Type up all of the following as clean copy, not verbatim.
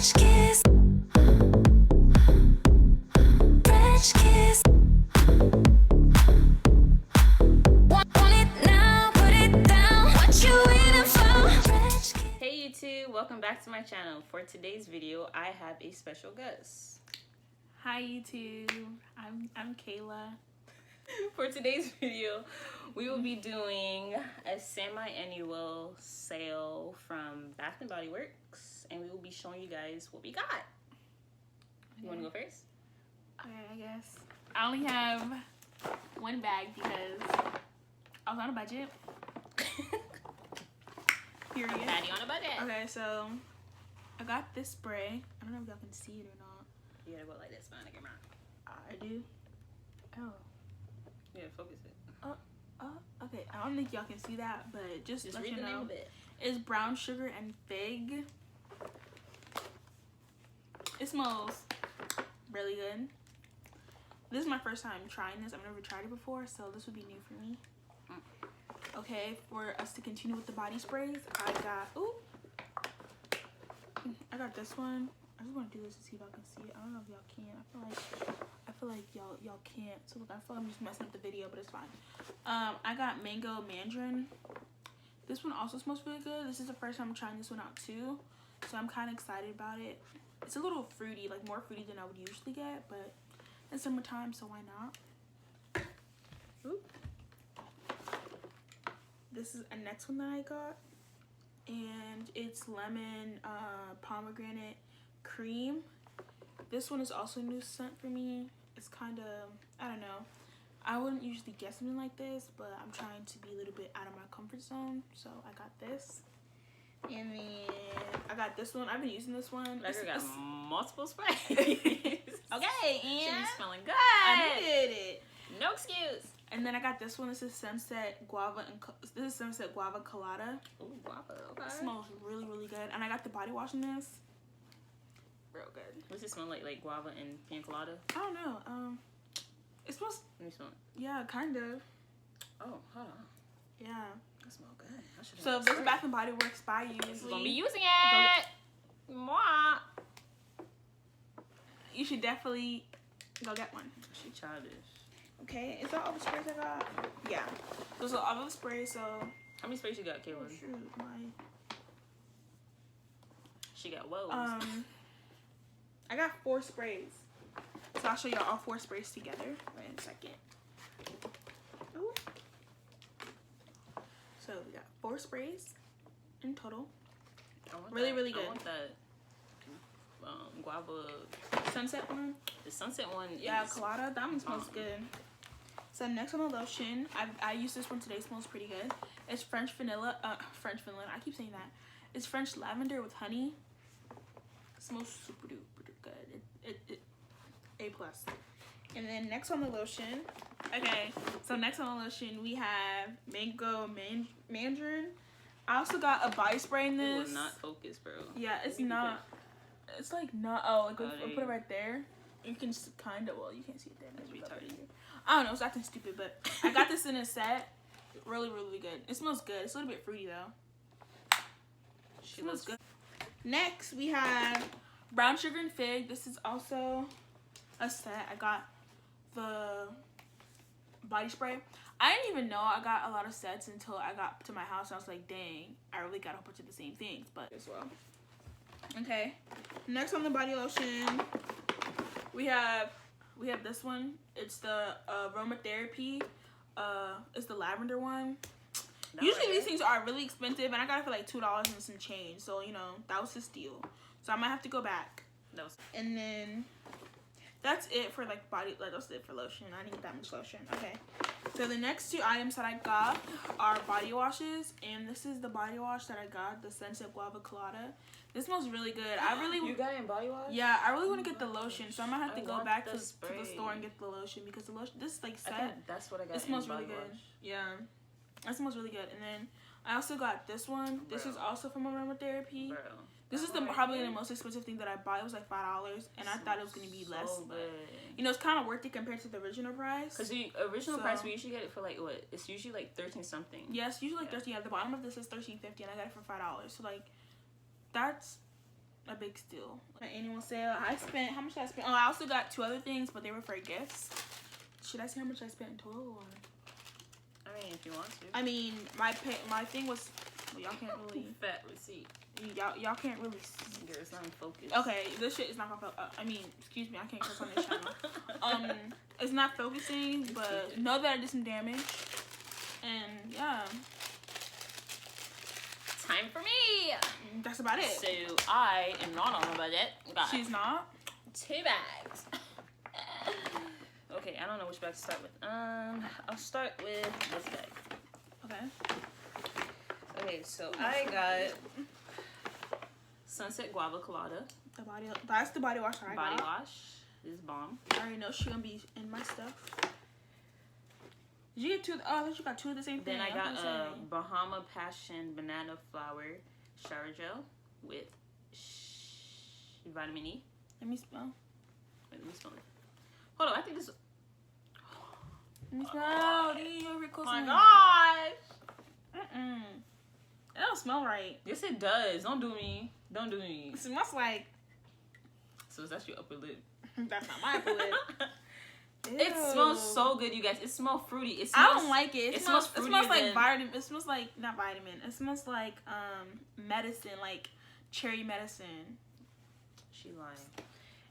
French kiss. French kiss. Want it now, put it down. What you waiting for? French kiss. Hey YouTube, welcome back to my channel. For today's video, I have a special guest. Hi YouTube, I'm Kayla. For today's video, we will be doing a semi-annual sale from Bath & Body Works, and we will be showing you guys what we got. You want to go first? Okay, I guess. I only have one bag because I was on a budget. Period. Patty on a budget. Okay, so I got this spray. I don't know if y'all can see it or not. You gotta go like this, man. Get around. I do. Oh. Yeah, focus it. Okay. I don't think y'all can see that, but just let read you the name know. of it. It's brown sugar and fig. It smells really good. This is my first time trying this. I've never tried it before, so this would be new for me. Okay, for us to continue with the body sprays, I got this one. I just want to do this to see if I can see it. I don't know if y'all can. I feel like y'all can't. So look, I feel like I'm just messing up the video, but it's fine. I got mango mandarin. This one also smells really good. This is the first time I'm trying this one out too, so I'm kind of excited about it. It's a little fruity, like more fruity than I would usually get, but it's summertime, so why not? Oop. This is a next one that I got, and it's lemon pomegranate cream. This one is also a new scent for me. It's kind of, I don't know, I wouldn't usually get something like this, but I'm trying to be a little bit out of my comfort zone, so I got this. And then I got this one. I've been using this one. Like, got multiple sprays. Okay, and She's smelling good. I did it. No excuse. And then I got this one. This is Sunset Guava Colada. Ooh, guava. Okay. It smells really, really good. And I got the body wash in this. Real good. What's it smell like? Like guava and pina colada? I don't know. It smells. Let me smell it. Yeah, kind of. Oh, hold on. Yeah. That smells good. I should So if this Bath and Body Works by you, gonna be using it. Mwah. You should definitely go get one. She childish. Okay, is that all the sprays I got? Yeah. Those are all the sprays. So How many sprays you got, Kayla? oh, shoot, She got woes. I got 4 sprays. So I'll show y'all all 4 sprays together. Wait a second. Ooh. So we got 4 sprays in total. Really, really good. I want that guava. Sunset one. The sunset one. Yeah, colada. That one smells good. So next on the lotion, I used this one today. Smells pretty good. It's French vanilla. French vanilla. I keep saying that. It's French lavender with honey. It smells super duper good. It A+. And then next on the lotion. Okay, so next on the lotion we have mango mandarin. I also got a body spray in this. It will not focus, bro. Yeah, it's not. It's like not. Oh, like Oh, I'll put it right there. You can just kind of. Well, you can't see it there. That's retarded. I don't know. It's acting stupid, but I got this in a set. Really, really good. It smells good. It's a little bit fruity though. She looks good. Next we have brown sugar and fig. This is also a set. I got the body spray. I didn't even know I got a lot of sets until I got to my house and I was like, dang, I really got a whole bunch of the same things, but as well. Okay. Next on the body lotion, we have this one. It's the aromatherapy. It's the lavender one. Usually these things are really expensive, and I got it for like $2 and some change. So you know that was a steal. So I might have to go back. And then that's it for like body. Like that's it for lotion. I didn't get that much lotion. Okay. So the next 2 items that I got are body washes, and this is the body wash that I got, the Sunset Guava Colada. This smells really good. You got it in body wash? Yeah, I really want to get the lotion, so I might have to go back to the spray. store and get the lotion because the lotion, this like I set. think that's what I got. It smells in really body good. wash. Yeah, that smells really good. And then I also got this one. This is also from aromatherapy. Bro. This is probably the most expensive thing that I bought. It was like $5, and I thought it was gonna be less. So but, you know, it's kind of worth it compared to the original price. Cause the original price we usually get it for like what? It's usually like 13 something. Yes, usually like 13. At the bottom of this is $13.50, and I got it for $5. So like, that's a big steal. My annual sale. I spent, how much did I spend? Oh, I also got 2 other things, but they were for gifts. Should I say how much I spent in total? Or? I mean, if you want to. I mean, my thing was, well, y'all can't really. Fat receipt. Y'all can't really see. Girl, it's not in focus. Okay, this shit is not gonna. I mean, excuse me, I can't curse on this channel. It's not focusing, but know that I did some damage, and yeah, Time for me. that's about it. So I am not on a budget. Got She's not. 2 bags. Okay, I don't know which bag to start with. I'll start with this bag. Okay. Okay, so I got Sunset Guava Colada That's the body wash that I body got. wash. This is bomb. I already know she's gonna be in my stuff. Did you get 2? Oh, I thought you got 2 of the same thing. Then I got was a gonna say. Bahama Passion Banana Flower Shower Gel with vitamin E. Let me smell. Wait, let me smell it. Hold on, I think this. Let me smell. You're Oh my gosh! It don't smell right. Yes, it does. Don't do me. Don't do me. It smells like. So that's your upper lip. That's not my upper lip. It smells so good, you guys. It smells fruity. It I smells, don't like it. It smells fruitier like than- vitamin. It smells like not vitamin. It smells like medicine, like cherry medicine. She lying.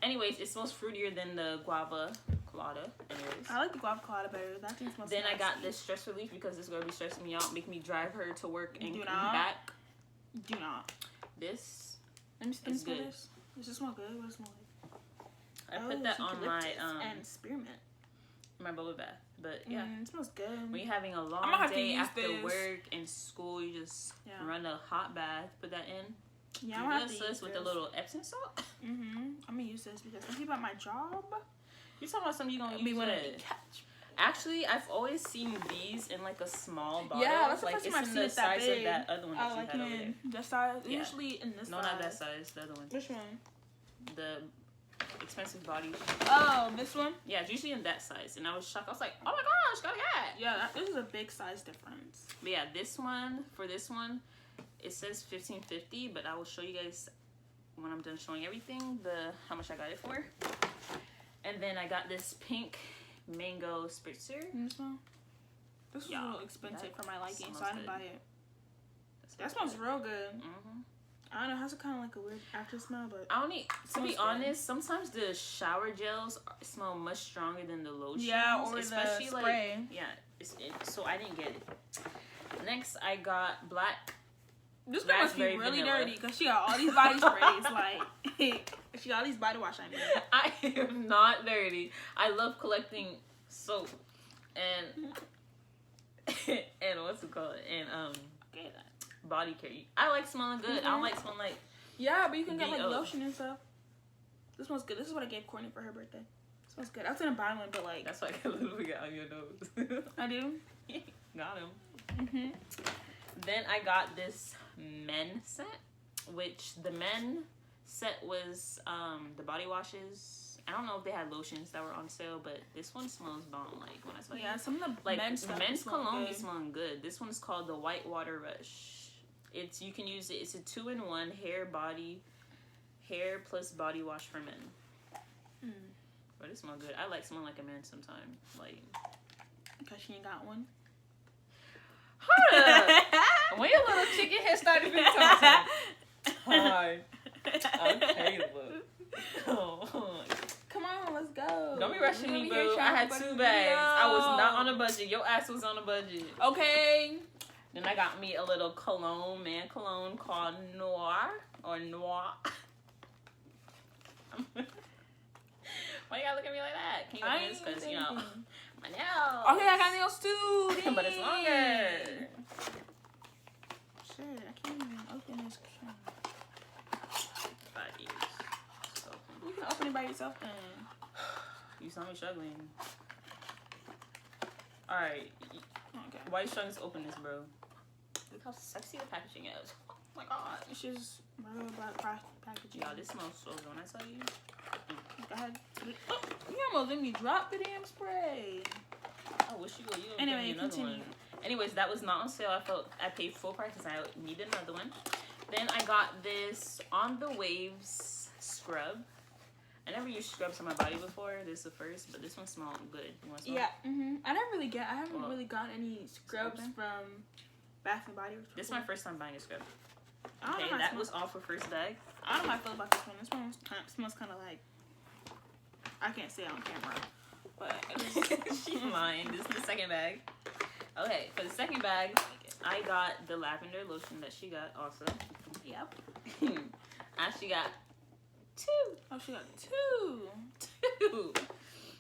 Anyways, it smells fruitier than the guava colada. Anyways. I like the guava colada better. That thing smells. Then I got nasty. this stress relief because this girl be stressing me out, make me drive her to work and Do come not. back. Do not. This Let me It's smell good. this. Does it smell good? What does it smell like? I put that on my and spearmint. my bubble bath. But yeah. It smells good. When you're having a long gonna have to day use after this. work and school, you just run a hot bath, put that in. Yeah, I'm gonna have to Use use this with a little Epsom salt. I'm gonna use this because some people at my job You talking about something you gonna be use wanting it? to catch. Actually, I've always seen these in like a small bottle. Yeah, that's the like first it's time I've in seen the it that size big. of that other one that Oh, you like had over there. in this size. Yeah. Usually in this No, size. not that size. The other one. Which one? The expensive body. Oh, this one? Yeah, it's usually in that size. And I was shocked. I was like, oh my gosh, gotta get. Yeah, this is a big size difference. But yeah, this one, it says $15.50, but I will show you guys when I'm done showing everything, how much I got it for. And then I got this pink mango spritzer. This is Yeah, a little expensive for my liking, so smells I didn't good. buy it. That smells real good. Mm-hmm. I don't know, it has a kind of like a weird after smell, but I don't need, to Smells be good. honest, sometimes the shower gels smell much stronger than the lotions. yeah, or especially the spray. Like, yeah, so I didn't get it. Next, I got black. This girl must be raspberry really vanilla. dirty because she got all these body sprays. Like, she got all these body wash. I mean, I am not dirty. I love collecting soap and and what's it called, and okay, body care. I like smelling good. I don't like smelling like. yeah, but you can get like B.O. lotion and stuff. This smells good. This is what I gave Courtney for her birthday. It smells good. I was gonna buy one, but like That's why I literally got on your nose. I do. Got him. Then I got this men set, which the men set was the body washes. I don't know if they had lotions that were on sale, but this one smells bomb. Like when I smell Yeah, it. some of the Like men's stuff men's smell cologne be good. smelling good. This one's called the Whitewater Rush. You can use it. It's a 2-in-1 hair plus body wash for men. But it smells good. I like smelling like a man sometimes. Like Because she ain't got one. hold up. When your little chicken head started being talking. Hi. I'm Kayla. Come on, let's go. Don't be rushing We me, over here boo. I trying had to put 2 a bags. I was video. not on a budget. Your ass was on a budget. Okay. Then I got me a little man cologne called Noir. Why you gotta look at me like that? Can you I look at this? ain't Because, saying you know, anything. my nails. Okay, I got nails too. But it's longer. Shit, I can't even open this. So, You can open it by yourself then. you saw me struggling. Alright. Okay. Why are you struggling to open this, bro? Look how sexy the packaging is. Oh my god. It's just regular black packaging. Y'all, this smells so good when I tell you. Go ahead. Oh, you almost let me drop the damn spray. I wish you would. You would Anyway, give me another continue. one. Anyways, that was not on sale. I paid full price because I needed another one. Then I got this On the Waves scrub. I never used scrubs on my body before. This is the first, but this one smells good. You want to smell? Yeah. I haven't really gotten any scrubs from Bath and Body Works. This is my first time buying a scrub. I don't know Okay, how it that smells. was all for first bag. I don't know how I feel about this one. This one smells kind of like, I can't say it on camera, but She's lying. This is the second bag. Okay, for the second bag, I got the lavender lotion that she got also. yep. I actually got two. Oh, she got two.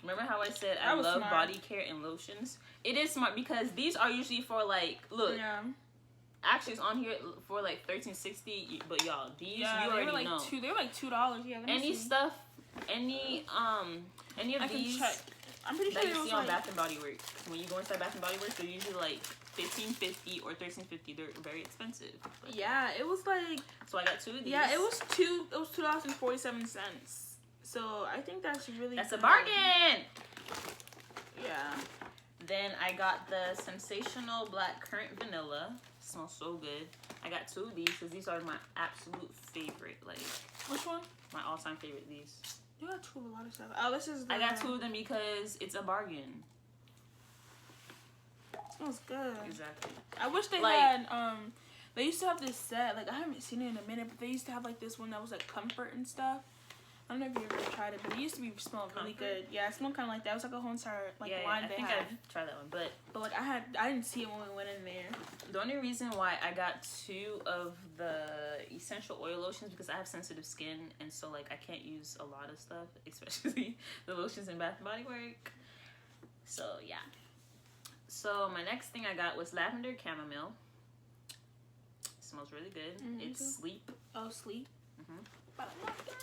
Remember how I said I That was love smart. body care and lotions? It is smart because these are usually for like, look, Yeah. actually it's on here for like $13.60, but y'all, these Yeah, you they already were like know. They were like $2. Yeah. Let me Any see. stuff, any of I can these check. I'm pretty sure that it you was see on like. Bath and Body Works. When you go inside Bath and Body Works, they're usually like $15.50 or $13.50. They're very expensive. But Yeah, it was like. so I got two of these. Yeah, it was $2.47. So I think that's really. That's a good. bargain. Yeah. Then I got the Sensational Black Currant Vanilla. Smells so good. I got two of these because these are my absolute favorite. Like Which one? my all-time favorite. These. You got two of a lot of stuff. Oh, this is. I got two of them because it's a bargain. Smells good. Exactly. I wish they Like- had. They used to have this set. Like I haven't seen it in a minute, but they used to have like this one that was like comfort and stuff. I don't know if you ever tried it, but it used to be smelling really Comfort? good. Yeah, it smelled kind of like that. It was like a whole entire like Yeah, line I they think had. I've tried that one, but But like I didn't see it when we went in there. the only reason why I got two of the essential oil lotions because I have sensitive skin and so like I can't use a lot of stuff, especially the lotions in Bath and Body Works. So yeah. So my next thing I got was lavender chamomile. It smells really good. It's sleep. Oh, sleep. Mhm. But I love that.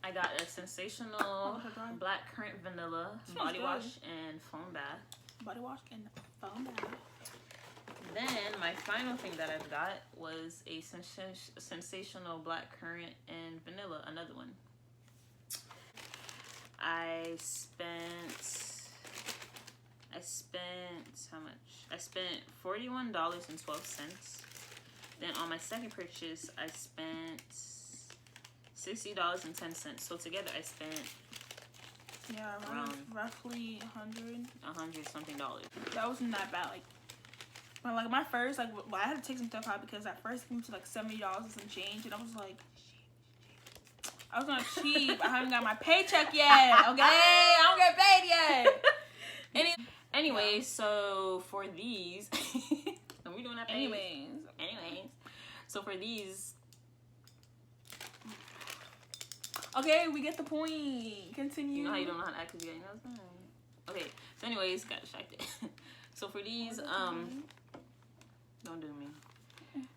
I got a sensational Oh, okay. black currant vanilla Smells body good. wash and foam bath. Body wash and foam bath. Then my final thing that I've got was a sensational black currant and vanilla, another one. I spent how much? I spent $41.12. Then on my second purchase, I spent $60.10. So together I spent Yeah, roughly 100. $100 something. That wasn't that bad. Like my first well, I had to take some stuff out because at first it came to like $70 and some change, and I was like, I was not cheap. I haven't got my paycheck yet. Okay, I don't get paid yet. Anyway, so for these, are we doing that? Anyways, so for these, okay, we get the point. Continue. you know how you don't know how to act because you got your nose done. Okay, so anyways, got distracted. So for these, don't do me.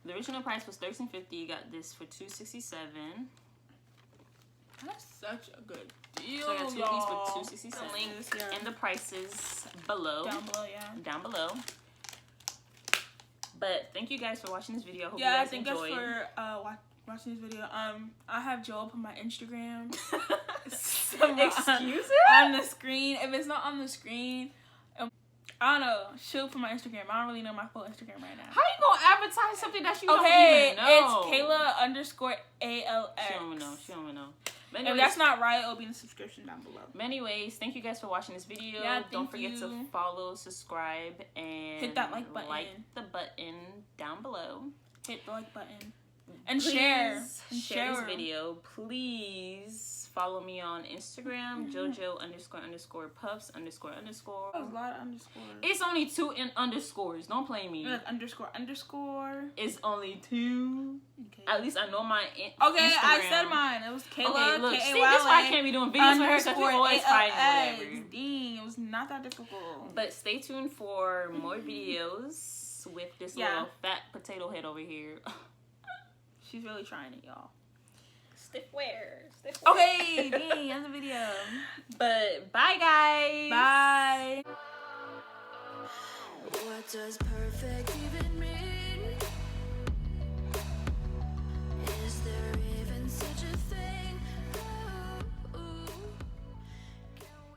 The original price was $13.50. You got this for $2.67. That's such a good deal. So I got two y'all. of these for $2.67. The link And the prices below. down below, yeah. Down below. But thank you guys for watching this video. I hope Yeah, you guys thank us enjoyed. for watching this video. I have Joel put my Instagram Excuse on the screen. If it's not on the screen, I don't know. She'll put my Instagram. I don't really know my full Instagram right now. How you gonna advertise something that you Okay, don't even know? it's Kayla_ALX. She don't even know. She don't even know. But If anyways, that's not right, it'll be in the subscription down below. anyways, thank you guys for watching this video. Yeah, Don't thank forget to you. follow, subscribe, and Hit that like button. Like the button down below. Hit the like button. And Please share. Share this video. Please follow me on Instagram, JoJo__puffs__. That was a lot of underscores. It's only 2 underscores. Don't play me. __. It's only 2. Okay. At least I know my Okay, Instagram. I said mine. It was Kayla. Okay, look, see, K-A-Y-L-A this is why I can't be doing videos with her because we always fighting _ALX. whatever. Dang, it was not that difficult. But stay tuned for more videos with this little fat potato head over here. She's really trying it, y'all. Stiff wear. Okay, dang, that's the video. But bye, guys. Bye. What does perfect even mean?